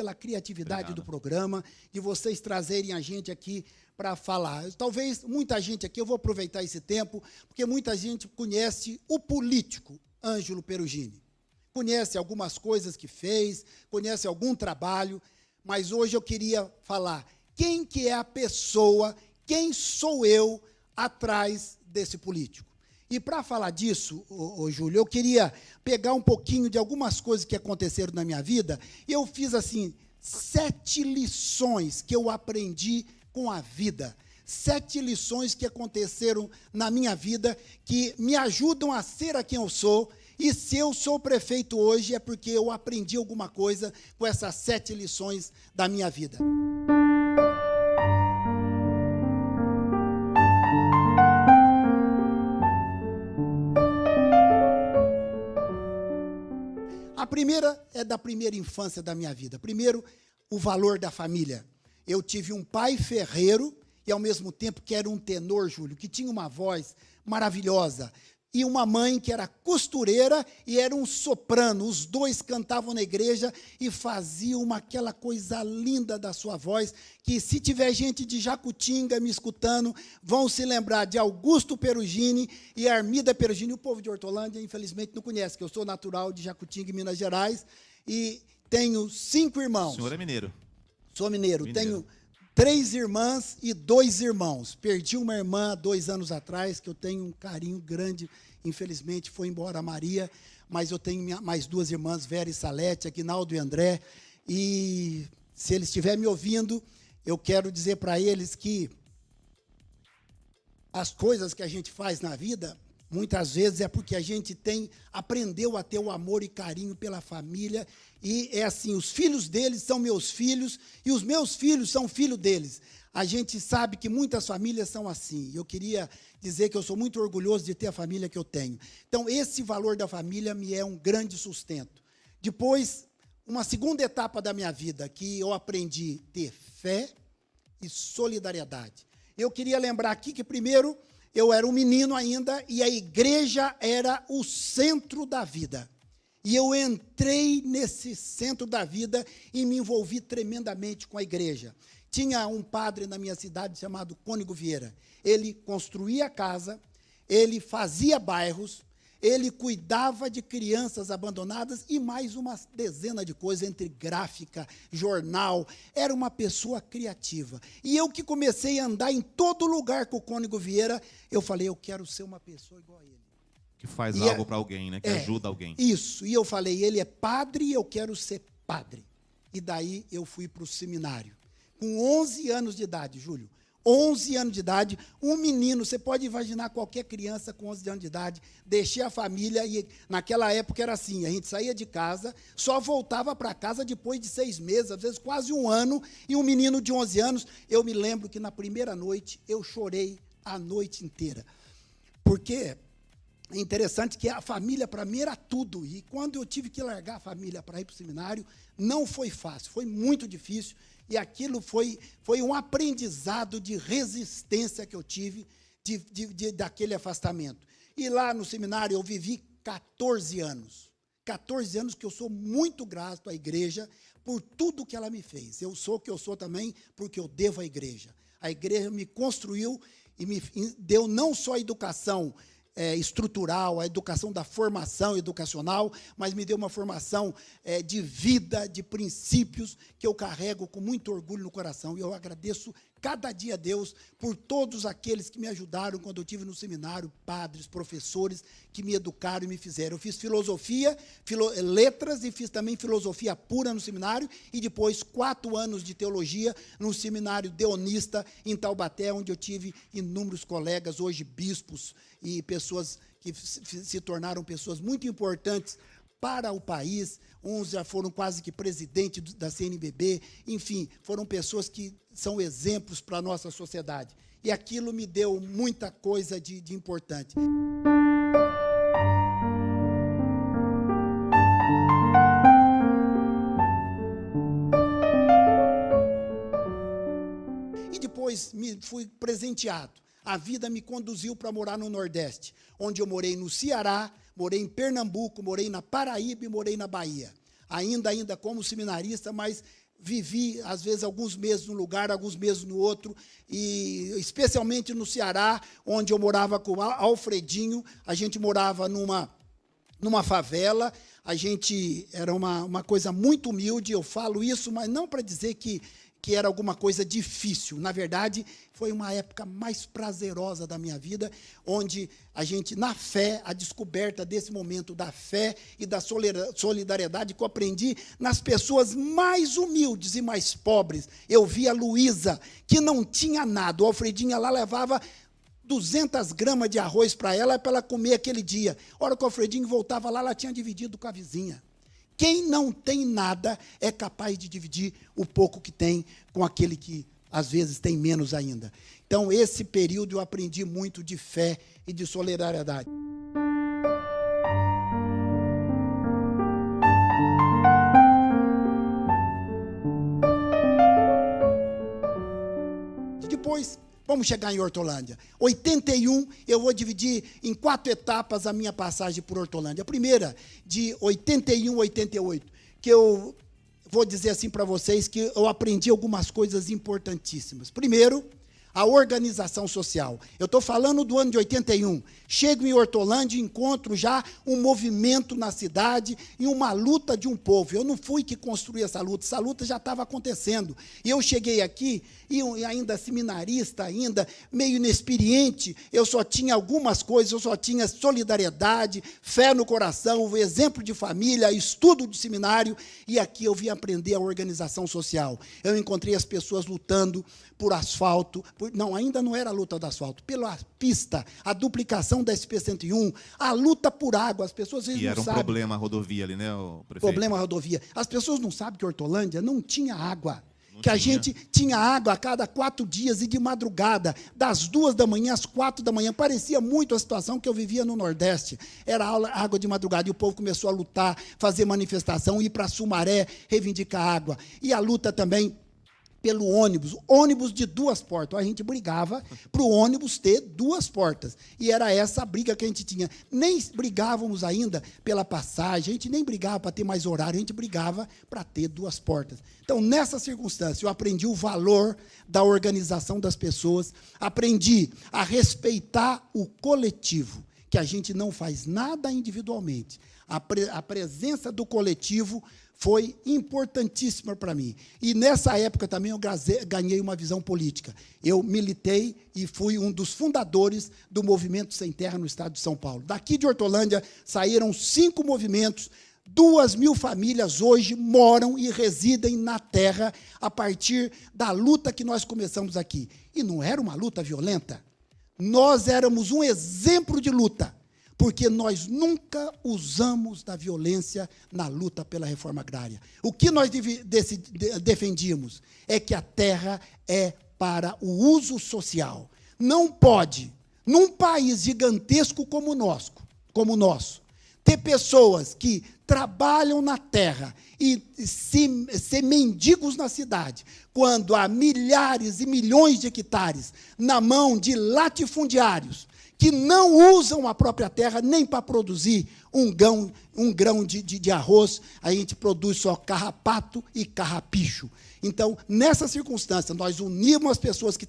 pela criatividade Obrigado. do programa, de vocês trazerem a gente aqui para falar. Talvez muita gente aqui, eu vou aproveitar esse tempo, porque muita gente conhece o político Ângelo Perugini. Conhece algumas coisas que fez, conhece algum trabalho, mas hoje eu queria falar quem que é a pessoa, quem sou eu atrás desse político. E para falar disso, Júlio, eu queria pegar um pouquinho de algumas coisas que aconteceram na minha vida, e eu fiz, assim, 7 lições que eu aprendi com a vida. 7 lições que aconteceram na minha vida, que me ajudam a ser a quem eu sou, e se eu sou prefeito hoje é porque eu aprendi alguma coisa com essas 7 lições da minha vida. A primeira é da primeira infância da minha vida. Primeiro, o valor da família. Eu tive um pai ferreiro e, ao mesmo tempo, que era um tenor, Júlio, que tinha uma voz maravilhosa. E uma mãe que era costureira e era um soprano. Os dois cantavam na igreja e faziam aquela coisa linda da sua voz, que se tiver gente de Jacutinga me escutando, vão se lembrar de Augusto Perugini e Armida Perugini. O povo de Hortolândia, infelizmente, não conhece, que eu sou natural de Jacutinga, Minas Gerais, e tenho 5 irmãos. O senhor é mineiro? Sou mineiro. Tenho 3 irmãs e 2 irmãos. Perdi uma irmã há 2 anos atrás, que eu tenho um carinho grande. Infelizmente, foi embora a Maria, mas eu tenho mais 2 irmãs, Vera e Salete, Aguinaldo e André. E, se eles estiverem me ouvindo, eu quero dizer para eles que as coisas que a gente faz na vida, muitas vezes é porque a gente aprendeu a ter o amor e carinho pela família, e é assim, os filhos deles são meus filhos, e os meus filhos são filhos deles. A gente sabe que muitas famílias são assim. Eu queria dizer que eu sou muito orgulhoso de ter a família que eu tenho. Então, esse valor da família me é um grande sustento. Depois, uma segunda etapa da minha vida, que eu aprendi a ter fé e solidariedade. Eu queria lembrar aqui que, primeiro, eu era um menino ainda e a igreja era o centro da vida. E eu entrei nesse centro da vida e me envolvi tremendamente com a igreja. Tinha um padre na minha cidade chamado Cônigo Vieira. Ele construía casa, ele fazia bairros, ele cuidava de crianças abandonadas e mais uma dezena de coisas, entre gráfica, jornal. Era uma pessoa criativa. E eu que comecei a andar em todo lugar com o Cônigo Vieira, eu falei, eu quero ser uma pessoa igual a ele. Que faz algo para alguém, né? Que ajuda alguém. Isso. E eu falei, ele é padre e eu quero ser padre. E daí eu fui para o seminário. Com 11 anos de idade, Júlio. 11 anos de idade, um menino, você pode imaginar qualquer criança com 11 anos de idade, deixei a família, e naquela época era assim, a gente saía de casa, só voltava para casa depois de 6 meses, às vezes quase 1 ano, e um menino de 11 anos, eu me lembro que na primeira noite, eu chorei a noite inteira. Porque é interessante que a família, para mim, era tudo, e quando eu tive que largar a família para ir para o seminário, não foi fácil, foi muito difícil, e aquilo foi um aprendizado de resistência que eu tive daquele afastamento. E lá no seminário eu vivi 14 anos. 14 anos que eu sou muito grato à igreja por tudo que ela me fez. Eu sou o que eu sou também porque eu devo à igreja. A igreja me construiu e me deu não só a educação estrutural, a educação da formação educacional, mas me deu uma formação de vida, de princípios, que eu carrego com muito orgulho no coração. E eu agradeço cada dia a Deus por todos aqueles que me ajudaram quando eu estive no seminário, padres, professores, que me educaram e me fizeram. Eu fiz filosofia, letras, e fiz também filosofia pura no seminário, e depois 4 anos de teologia no seminário deonista em Taubaté, onde eu tive inúmeros colegas, hoje bispos, e pessoas que se tornaram pessoas muito importantes para o país. Uns já foram quase que presidente da CNBB, enfim, foram pessoas que são exemplos para a nossa sociedade. E aquilo me deu muita coisa de importante. E depois fui presenteado. A vida me conduziu para morar no Nordeste, onde eu morei no Ceará, morei em Pernambuco, morei na Paraíba e morei na Bahia. Ainda como seminarista, mas vivi, às vezes, alguns meses num lugar, alguns meses no outro, e especialmente no Ceará, onde eu morava com o Alfredinho. A gente morava numa favela. A gente era uma coisa muito humilde. Eu falo isso, mas não para dizer que era alguma coisa difícil. Na verdade, foi uma época mais prazerosa da minha vida, onde a gente, na fé, a descoberta desse momento da fé e da solidariedade que eu aprendi nas pessoas mais humildes e mais pobres. Eu vi a Luísa, que não tinha nada. O Alfredinho lá levava 200 gramas de arroz para ela comer aquele dia. A hora que o Alfredinho voltava lá, ela tinha dividido com a vizinha. Quem não tem nada é capaz de dividir o pouco que tem com aquele que, às vezes, tem menos ainda. Então, esse período eu aprendi muito de fé e de solidariedade. Depois, vamos chegar em Hortolândia. 81, eu vou dividir em 4 etapas a minha passagem por Hortolândia. A primeira, de 81 a 88, que eu vou dizer assim para vocês que eu aprendi algumas coisas importantíssimas. Primeiro, a organização social. Eu estou falando do ano de 81. Chego em Hortolândia e encontro já um movimento na cidade e uma luta de um povo. Eu não fui que construí essa luta já estava acontecendo. E eu cheguei aqui, e ainda seminarista, ainda meio inexperiente, eu só tinha algumas coisas, eu só tinha solidariedade, fé no coração, o exemplo de família, estudo de seminário, e aqui eu vim aprender a organização social. Eu encontrei as pessoas lutando por asfalto, ainda não era a luta do asfalto, pela pista, a duplicação da SP-101, a luta por água, as pessoas às vezes não sabem. E era um problema a rodovia ali, né, o prefeito? Problema a rodovia. As pessoas não sabem que Hortolândia não tinha água. A gente tinha água a cada 4 dias e de madrugada, das 2 da manhã às 4 da manhã. Parecia muito a situação que eu vivia no Nordeste. Era água de madrugada e o povo começou a lutar, fazer manifestação, ir para Sumaré, reivindicar água. E a luta também pelo ônibus de 2 portas. A gente brigava para o ônibus ter 2 portas. E era essa a briga que a gente tinha. Nem brigávamos ainda pela passagem, a gente nem brigava para ter mais horário, a gente brigava para ter 2 portas. Então, nessa circunstância, eu aprendi o valor da organização das pessoas, aprendi a respeitar o coletivo, que a gente não faz nada individualmente. A presença do coletivo foi importantíssima para mim. E nessa época também eu ganhei uma visão política. Eu militei e fui um dos fundadores do Movimento Sem Terra no estado de São Paulo. Daqui de Hortolândia saíram 5 movimentos, 2.000 famílias hoje moram e residem na terra a partir da luta que nós começamos aqui. E não era uma luta violenta. Nós éramos um exemplo de luta, porque nós nunca usamos da violência na luta pela reforma agrária. O que nós defendíamos é que a terra é para o uso social. Não pode, num país gigantesco como o nosso, ter pessoas que trabalham na terra e ser mendigos na cidade, quando há milhares e milhões de hectares na mão de latifundiários, que não usam a própria terra nem para produzir um grão de arroz, a gente produz só carrapato e carrapicho. Então, nessa circunstância, nós unimos as pessoas que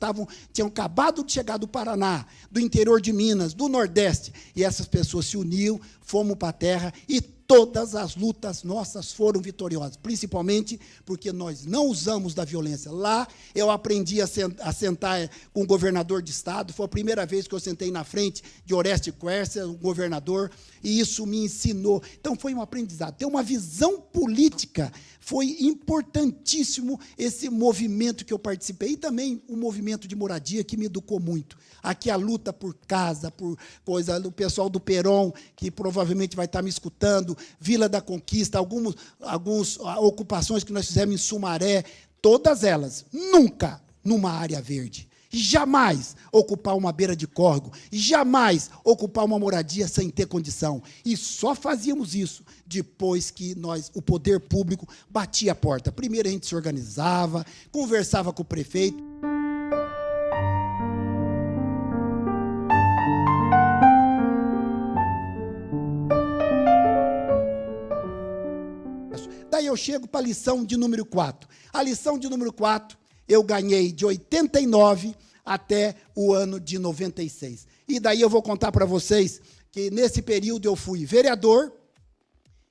tinham acabado de chegar do Paraná, do interior de Minas, do Nordeste, e essas pessoas se uniram, fomos para a terra e todas as lutas nossas foram vitoriosas, principalmente porque nós não usamos da violência. Lá, eu aprendi a sentar com o governador de estado, foi a primeira vez que eu sentei na frente de Oreste Quercia, o governador, e isso me ensinou. Então, foi um aprendizado. Ter uma visão política foi importantíssimo esse movimento que eu participei, e também o movimento de moradia, que me educou muito. Aqui a luta por casa, por coisa, o pessoal do Peron, que provavelmente vai estar me escutando, Vila da Conquista, algumas ocupações que nós fizemos em Sumaré, todas elas, nunca numa área verde. Jamais ocupar uma beira de córrego, jamais ocupar uma moradia sem ter condição. E só fazíamos isso depois que o poder público batia a porta. Primeiro a gente se organizava, conversava com o prefeito. Daí eu chego para a lição de número 4. A lição de número 4, eu ganhei de 89 até o ano de 96. E daí eu vou contar para vocês que nesse período eu fui vereador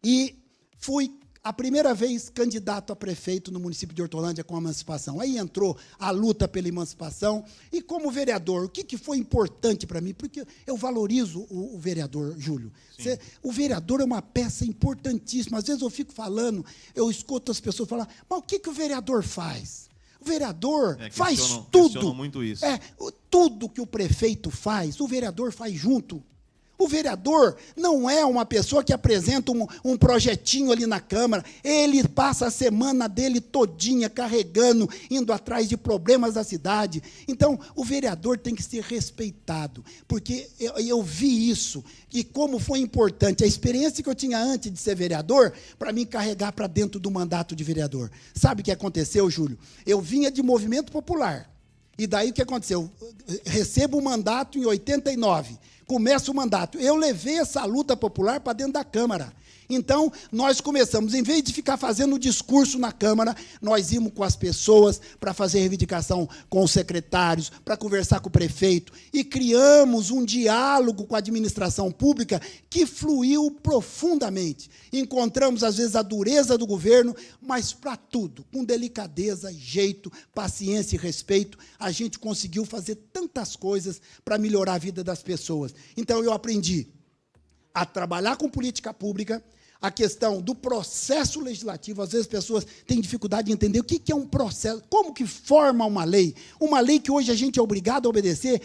e fui a primeira vez candidato a prefeito no município de Hortolândia com a emancipação. Aí entrou a luta pela emancipação. E como vereador, o que foi importante para mim? Porque eu valorizo o vereador, Júlio. O vereador é uma peça importantíssima. Às vezes eu fico falando, eu escuto as pessoas falar, mas o que o vereador faz? O vereador faz tudo. Muito isso. Tudo que o prefeito faz, o vereador faz junto. O vereador não é uma pessoa que apresenta um projetinho ali na Câmara. Ele passa a semana dele todinha carregando, indo atrás de problemas da cidade. Então, o vereador tem que ser respeitado, porque eu vi isso, e como foi importante a experiência que eu tinha antes de ser vereador, para mim carregar para dentro do mandato de vereador. Sabe o que aconteceu, Júlio? Eu vinha de movimento popular. E daí o que aconteceu? Eu recebo o mandato em 89. Começa o mandato. Eu levei essa luta popular para dentro da Câmara. Então, nós começamos, em vez de ficar fazendo discurso na Câmara, nós íamos com as pessoas para fazer reivindicação com os secretários, para conversar com o prefeito, e criamos um diálogo com a administração pública que fluiu profundamente. Encontramos, às vezes, a dureza do governo, mas para tudo, com delicadeza, jeito, paciência e respeito, a gente conseguiu fazer tantas coisas para melhorar a vida das pessoas. Então, eu aprendi a trabalhar com política pública, a questão do processo legislativo. Às vezes as pessoas têm dificuldade de entender o que é um processo, como que forma uma lei que hoje a gente é obrigado a obedecer,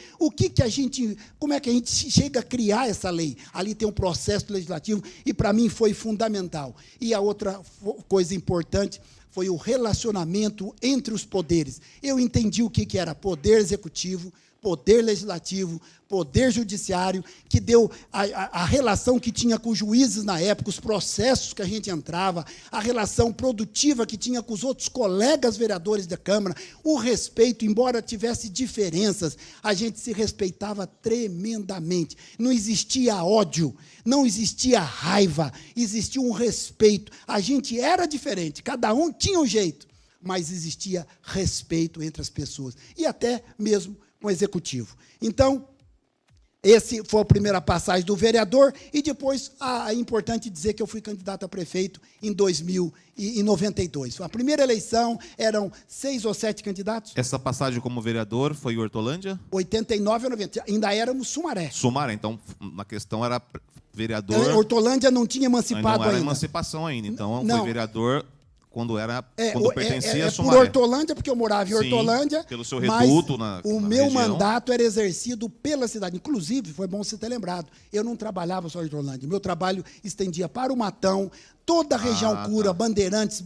como é que a gente chega a criar essa lei. Ali tem um processo legislativo e, para mim, foi fundamental. E a outra coisa importante foi o relacionamento entre os poderes. Eu entendi o que era poder executivo, poder legislativo, poder judiciário, que deu a relação que tinha com os juízes na época, os processos que a gente entrava, a relação produtiva que tinha com os outros colegas vereadores da Câmara, o respeito, embora tivesse diferenças, a gente se respeitava tremendamente. Não existia ódio, não existia raiva, existia um respeito. A gente era diferente, cada um tinha um jeito, mas existia respeito entre as pessoas, e até mesmo com o executivo. Então, esse foi a primeira passagem do vereador, e depois é importante dizer que eu fui candidato a prefeito em 2092. A primeira eleição eram 6 ou 7 candidatos. Essa passagem como vereador foi em Hortolândia? 89 ou 90, ainda éramos Sumaré. Sumaré, então a questão era vereador... Hortolândia não tinha emancipado não era ainda. Emancipação ainda, então não. Foi vereador... Quando pertencia a por Sumaré. Hortolândia, porque eu morava em Hortolândia. Sim, pelo seu reduto o meu mandato era exercido pela cidade. Inclusive, foi bom você ter lembrado, eu não trabalhava só em Hortolândia. Meu trabalho estendia para o Matão, toda a região Cura, Bandeirantes,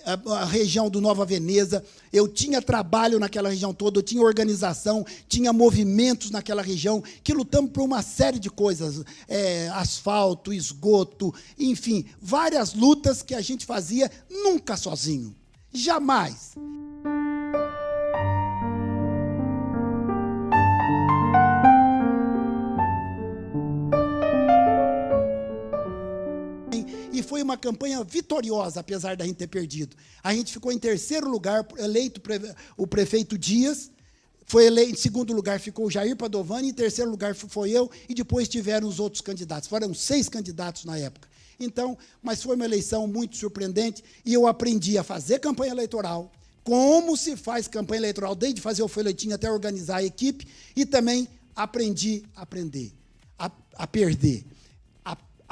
a região do Nova Veneza. Eu tinha trabalho naquela região toda, eu tinha organização, tinha movimentos naquela região, que lutamos por uma série de coisas, asfalto, esgoto, enfim, várias lutas que a gente fazia, nunca sozinho, jamais. E foi uma campanha vitoriosa, apesar da gente ter perdido. A gente ficou em terceiro lugar, eleito o prefeito Dias, foi eleito, em segundo lugar ficou o Jair Padovani, em terceiro lugar foi eu, e depois tiveram os outros candidatos. Foram 6 candidatos na época. Então, mas foi uma eleição muito surpreendente, e eu aprendi a fazer campanha eleitoral, como se faz campanha eleitoral, desde fazer o folhetim até organizar a equipe, e também aprendi a perder.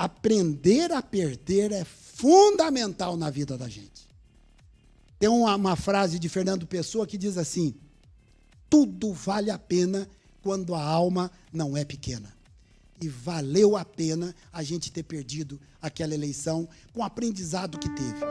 Aprender a perder é fundamental na vida da gente. Tem uma frase de Fernando Pessoa que diz assim: tudo vale a pena quando a alma não é pequena. E valeu a pena a gente ter perdido aquela eleição com o aprendizado que teve.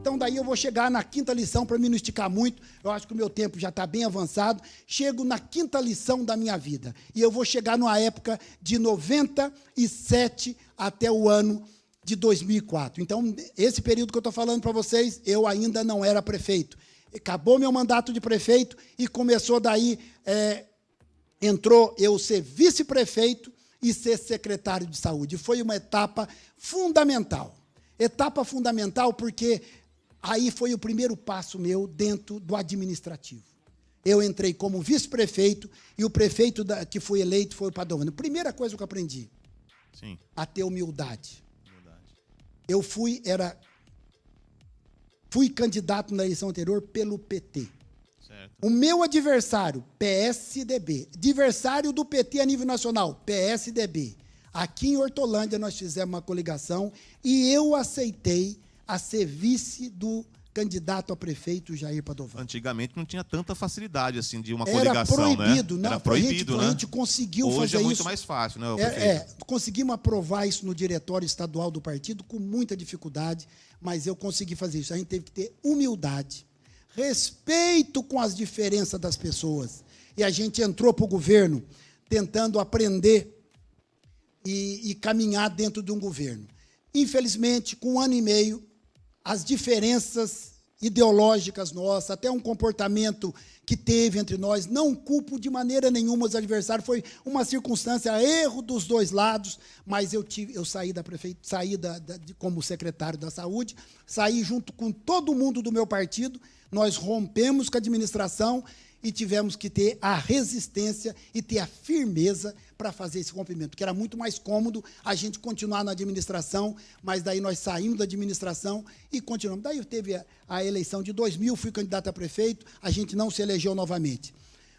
Então, daí eu vou chegar na 5ª lição, para mim não esticar muito, eu acho que o meu tempo já está bem avançado. Chego na 5ª lição da minha vida, e eu vou chegar numa época de 97 até o ano de 2004. Então, esse período que eu estou falando para vocês, eu ainda não era prefeito. acabou meu mandato de prefeito e começou daí, entrou eu ser vice-prefeito e ser secretário de saúde. Foi uma etapa fundamental. Etapa fundamental porque aí foi o primeiro passo meu dentro do administrativo. Eu entrei como vice-prefeito e o prefeito que foi eleito foi o Padovani. Primeira coisa que eu aprendi, Sim. a ter humildade. Eu fui candidato na eleição anterior pelo PT. Certo. O meu adversário, PSDB. Adversário do PT a nível nacional, PSDB. Aqui em Hortolândia nós fizemos uma coligação e eu aceitei a ser vice do candidato a prefeito Jair Padovani. Antigamente não tinha tanta facilidade assim de uma Era coligação, proibido, né? né? Era proibido, né? A gente conseguiu Hoje fazer é muito isso. mais fácil, né, prefeito? Conseguimos aprovar isso no diretório estadual do partido com muita dificuldade, mas eu consegui fazer isso. A gente teve que ter humildade, respeito com as diferenças das pessoas. E a gente entrou para o governo tentando aprender e caminhar dentro de um governo. Infelizmente, com 1 ano e meio, as diferenças ideológicas nossas, até um comportamento que teve entre nós, não culpo de maneira nenhuma os adversários, foi uma circunstância, erro dos dois lados, mas eu saí da prefeitura, como secretário da saúde, saí junto com todo mundo do meu partido, nós rompemos com a administração e tivemos que ter a resistência e ter a firmeza para fazer esse rompimento, que era muito mais cômodo a gente continuar na administração, mas daí nós saímos da administração e continuamos. Daí teve a eleição de 2000, fui candidato a prefeito, a gente não se elegeu novamente.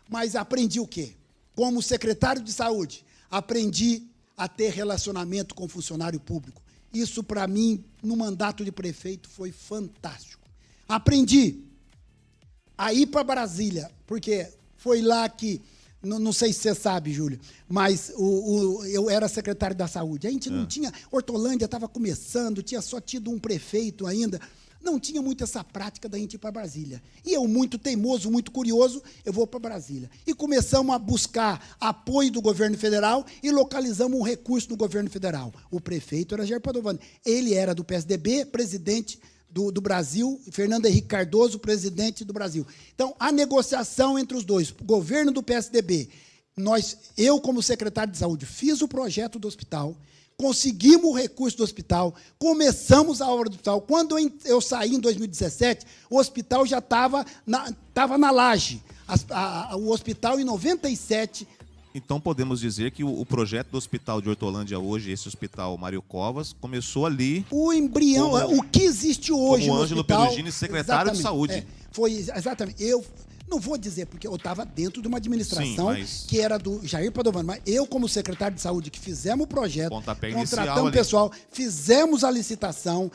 Mas aprendi o quê? Como secretário de saúde, aprendi a ter relacionamento com o funcionário público. Isso, para mim, no mandato de prefeito, foi fantástico. Aprendi a ir para Brasília, porque foi lá que, não sei se você sabe, Júlio, mas eu era secretário da saúde. A gente não tinha, Hortolândia estava começando, tinha só tido um prefeito ainda, não tinha muito essa prática da gente ir para Brasília. E eu, muito teimoso, muito curioso, eu vou para Brasília. E começamos a buscar apoio do governo federal e localizamos um recurso no governo federal. O prefeito era Jair Padovani. Ele era do PSDB, presidente do Brasil, Fernando Henrique Cardoso, presidente do Brasil. Então, a negociação entre os dois, o governo do PSDB, eu, como secretário de saúde, fiz o projeto do hospital, conseguimos o recurso do hospital, começamos a obra do hospital. Quando eu saí em 2017, o hospital já estava na laje. O hospital, em 97... Então, podemos dizer que o projeto do Hospital de Hortolândia hoje, esse Hospital Mário Covas, começou ali... O embrião, o que existe hoje no hospital... Como Ângelo Perugini, secretário de Saúde. Foi exatamente. Eu não vou dizer, porque eu estava dentro de uma administração que era do Jair Padovani, mas eu, como secretário de saúde, que fizemos o projeto, contratamos o pessoal, fizemos a licitação,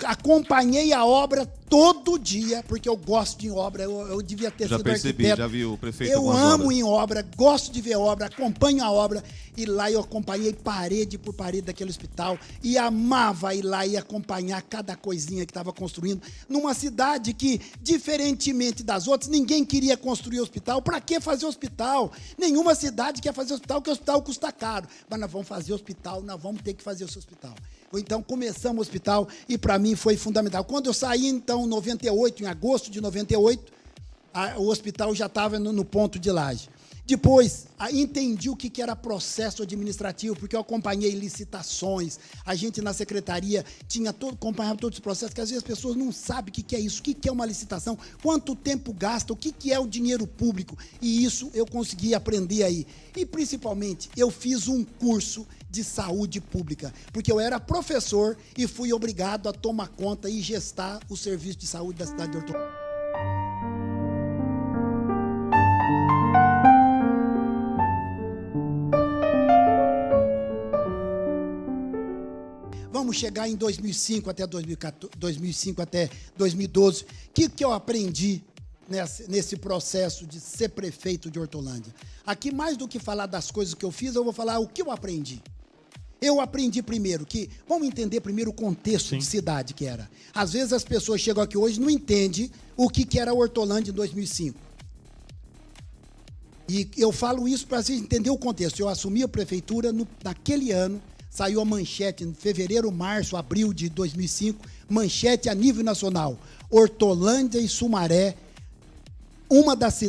acompanhei a obra todo dia, porque eu gosto de obra, eu devia ter sido arquiteto. Já vi o prefeito. Eu amo em obra, gosto de ver obra, acompanho a obra, e lá eu acompanhei parede por parede daquele hospital, e amava ir lá e acompanhar cada coisinha que estava construindo, numa cidade que, diferentemente das outras, ninguém queria construir hospital. Para que fazer hospital? Nenhuma cidade quer fazer hospital, porque o hospital custa caro. Mas nós vamos fazer hospital, nós vamos ter que fazer esse hospital. Então, começamos o hospital e, para mim, foi fundamental. Quando eu saí, então, em agosto de 98, o hospital já estava no ponto de laje. Depois, entendi o que era processo administrativo, porque eu acompanhei licitações, a gente na secretaria acompanhava todos os processos, que às vezes as pessoas não sabem o que é isso, o que é uma licitação, quanto tempo gasta, o que é o dinheiro público, e isso eu consegui aprender aí. E, principalmente, eu fiz um curso de saúde pública, porque eu era professor e fui obrigado a tomar conta e gestar o serviço de saúde da cidade de Hortolândia. Vamos chegar em 2005 até 2012. O que eu aprendi nesse processo de ser prefeito de Hortolândia? Aqui, mais do que falar das coisas que eu fiz, eu vou falar o que eu aprendi. Eu aprendi primeiro que... Vamos entender primeiro o contexto de cidade que era. Às vezes as pessoas chegam aqui hoje e não entendem o que era Hortolândia em 2005. E eu falo isso para vocês entenderem o contexto. Eu assumi a prefeitura naquele ano, saiu a manchete em fevereiro, março, abril de 2005, manchete a nível nacional. Hortolândia e Sumaré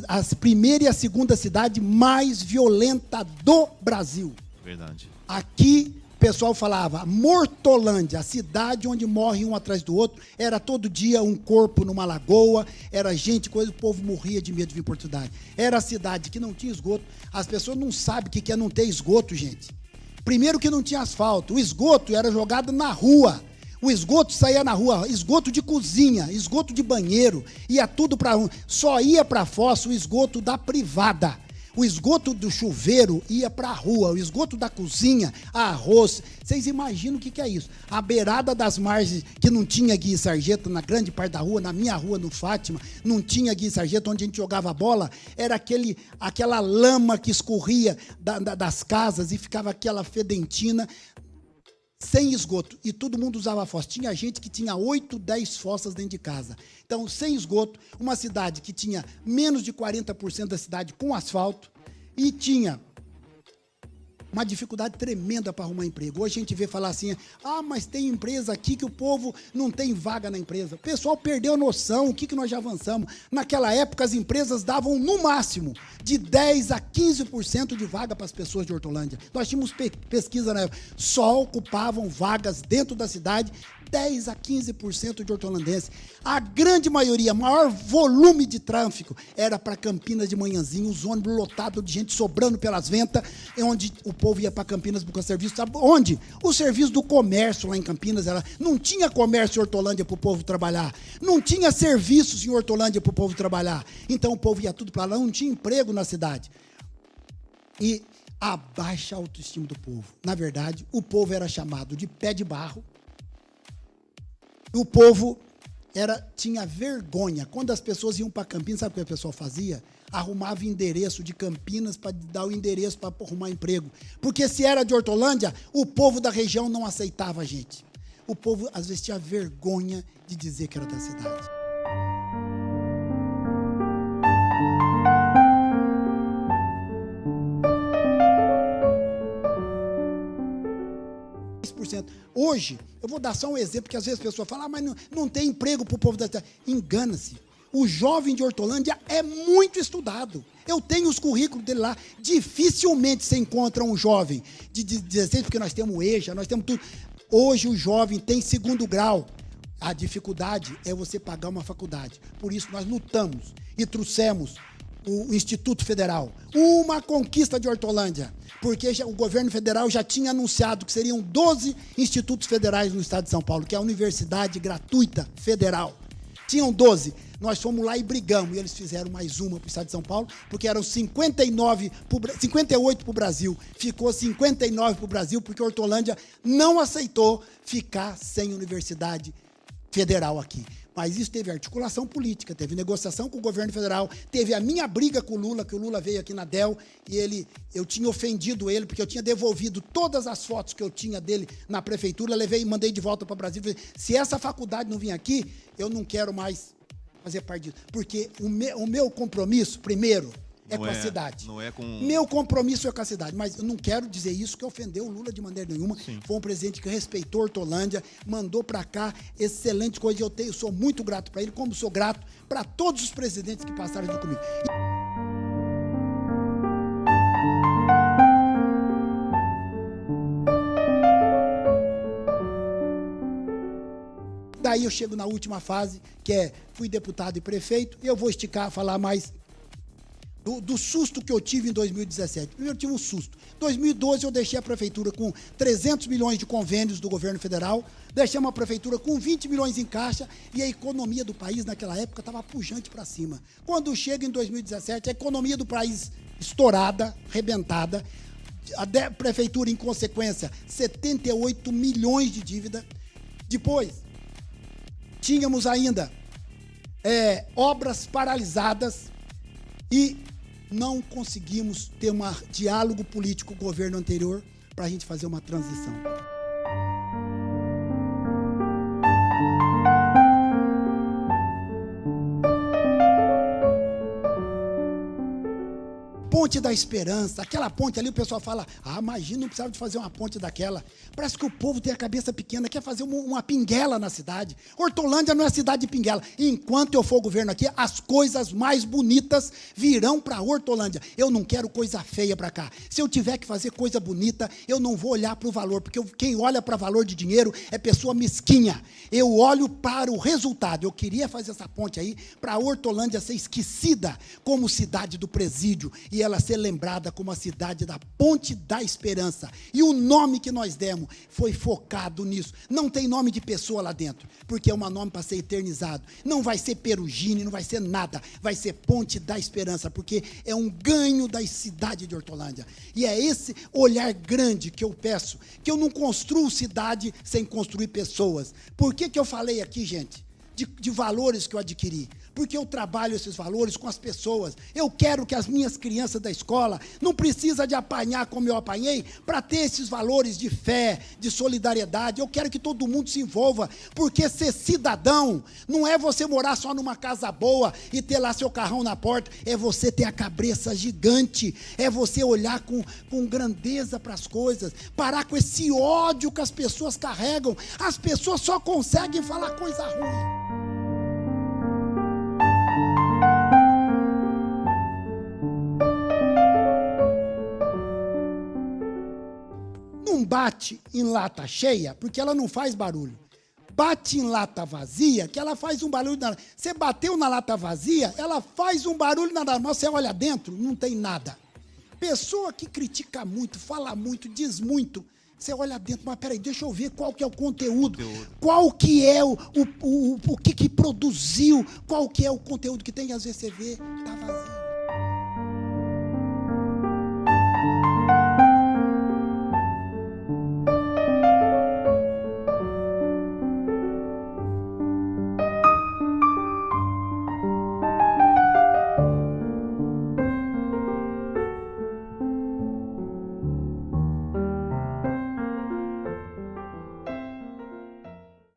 a primeira e a segunda cidade mais violenta do Brasil. Verdade. Aqui, o pessoal falava, Mortolândia, a cidade onde morre um atrás do outro, era todo dia um corpo numa lagoa, era gente, coisa, o povo morria de medo de vir para outra cidade. Era a cidade que não tinha esgoto. As pessoas não sabem o que é não ter esgoto, gente. Primeiro que não tinha asfalto, o esgoto era jogado na rua. O esgoto saía na rua, esgoto de cozinha, esgoto de banheiro, ia tudo para rua. Só ia para fossa o esgoto da privada. O esgoto do chuveiro ia para a rua, o esgoto da cozinha, arroz. Vocês imaginam o que é isso? A beirada das margens, que não tinha guia e sarjeta na grande parte da rua, na minha rua, no Fátima, não tinha guia e sarjeta, onde a gente jogava bola, era aquela lama que escorria das casas e ficava aquela fedentina, sem esgoto, e todo mundo usava fossa. Tinha gente que tinha 8, 10 fossas dentro de casa. Então, sem esgoto, uma cidade que tinha menos de 40% da cidade com asfalto e tinha uma dificuldade tremenda para arrumar emprego. Hoje a gente vê falar assim, mas tem empresa aqui que o povo não tem vaga na empresa. O pessoal perdeu a noção, o que nós já avançamos. Naquela época, as empresas davam, no máximo, de 10% a 15% de vaga para as pessoas de Hortolândia. Nós tínhamos pesquisa na época. Só ocupavam vagas dentro da cidade 10% a 15% de hortolandenses. A grande maioria, maior volume de tráfego, era para Campinas de manhãzinho, os ônibus lotados de gente sobrando pelas ventas, onde o povo ia para Campinas buscar serviço. Sabe onde? O serviço do comércio lá em Campinas. Não tinha comércio em Hortolândia para o povo trabalhar. Não tinha serviços em Hortolândia para o povo trabalhar. Então o povo ia tudo para lá, não tinha emprego na cidade. E a baixa autoestima do povo. Na verdade, o povo era chamado de pé de barro. O povo tinha vergonha. Quando as pessoas iam para Campinas, sabe o que o pessoal fazia? Arrumava endereço de Campinas para dar o endereço para arrumar emprego. Porque se era de Hortolândia, o povo da região não aceitava a gente. O povo, às vezes, tinha vergonha de dizer que era da cidade. Hoje, eu vou dar só um exemplo, que às vezes a pessoa fala, mas não tem emprego para o povo da cidade. Engana-se. O jovem de Hortolândia é muito estudado. Eu tenho os currículos dele lá. Dificilmente você encontra um jovem de 16, porque nós temos EJA, nós temos tudo. Hoje o jovem tem 2º grau. A dificuldade é você pagar uma faculdade. Por isso nós lutamos e trouxemos o Instituto Federal. Uma conquista de Hortolândia. Porque o governo federal já tinha anunciado que seriam 12 institutos federais no estado de São Paulo, que é a Universidade Gratuita Federal. Tinham 12. Nós fomos lá e brigamos, e eles fizeram mais uma para o estado de São Paulo, porque eram 58 para o Brasil. Ficou 59 para o Brasil, porque Hortolândia não aceitou ficar sem universidade federal aqui. Mas isso teve articulação política, teve negociação com o governo federal, teve a minha briga com o Lula, que o Lula veio aqui na DEL, e eu tinha ofendido ele, porque eu tinha devolvido todas as fotos que eu tinha dele na prefeitura, levei e mandei de volta para o Brasil. Falei, se essa faculdade não vir aqui, eu não quero mais fazer parte disso. Porque o meu compromisso, primeiro, com a cidade. Não é com... Meu compromisso é com a cidade, mas eu não quero dizer isso que ofendeu o Lula de maneira nenhuma. Sim. Foi um presidente que respeitou Hortolândia, mandou para cá excelente coisa. Eu sou muito grato para ele, como sou grato para todos os presidentes que passaram junto comigo. Daí eu chego na última fase, que fui deputado e prefeito, e eu vou falar mais do susto que eu tive em 2017. Primeiro, eu tive um susto. Em 2012, eu deixei a prefeitura com 300 milhões de convênios do governo federal, deixei uma prefeitura com 20 milhões em caixa, e a economia do país, naquela época, estava pujante para cima. Quando chega em 2017, a economia do país estourada, arrebentada, a prefeitura, em consequência, 78 milhões de dívida. Depois, tínhamos ainda obras paralisadas e não conseguimos ter um diálogo político com o governo anterior para a gente fazer uma transição. Ponte da Esperança, aquela ponte ali, o pessoal fala, imagina, não precisava de fazer uma ponte daquela. Parece que o povo tem a cabeça pequena, quer fazer uma pinguela na cidade. Hortolândia não é cidade de pinguela. Enquanto eu for governo aqui, as coisas mais bonitas virão para Hortolândia. Eu não quero coisa feia para cá. Se eu tiver que fazer coisa bonita, eu não vou olhar para o valor, porque quem olha para valor de dinheiro é pessoa mesquinha. Eu olho para o resultado. Eu queria fazer essa ponte aí para a Hortolândia ser esquecida como cidade do presídio e ela ser lembrada como a cidade da Ponte da Esperança. E o nome que nós demos foi focado nisso. Não tem nome de pessoa lá dentro, porque é um nome para ser eternizado. Não vai ser Perugine, não vai ser nada. Vai ser Ponte da Esperança, porque é um ganho da cidade de Hortolândia. E é esse olhar grande que eu peço, que eu não construo cidade sem construir pessoas. Por que eu falei aqui, gente, de valores que eu adquiri? Porque eu trabalho esses valores com as pessoas. Eu quero que as minhas crianças da escola não precisem de apanhar como eu apanhei para ter esses valores de fé, de solidariedade. Eu quero que todo mundo se envolva, porque ser cidadão não é você morar só numa casa boa e ter lá seu carrão na porta, é você ter a cabeça gigante, é você olhar com grandeza para as coisas, parar com esse ódio que as pessoas carregam. As pessoas só conseguem falar coisa ruim. Não bate em lata cheia, porque ela não faz barulho. Bate em lata vazia, que ela faz um barulho danado. Você bateu na lata vazia, ela faz um barulho danado. Mas você olha dentro, não tem nada. Pessoa que critica muito, fala muito, diz muito, você olha dentro, mas peraí, deixa eu ver qual que é o conteúdo. Qual que é o que produziu, qual que é o conteúdo que tem, e às vezes você vê, tá vazio.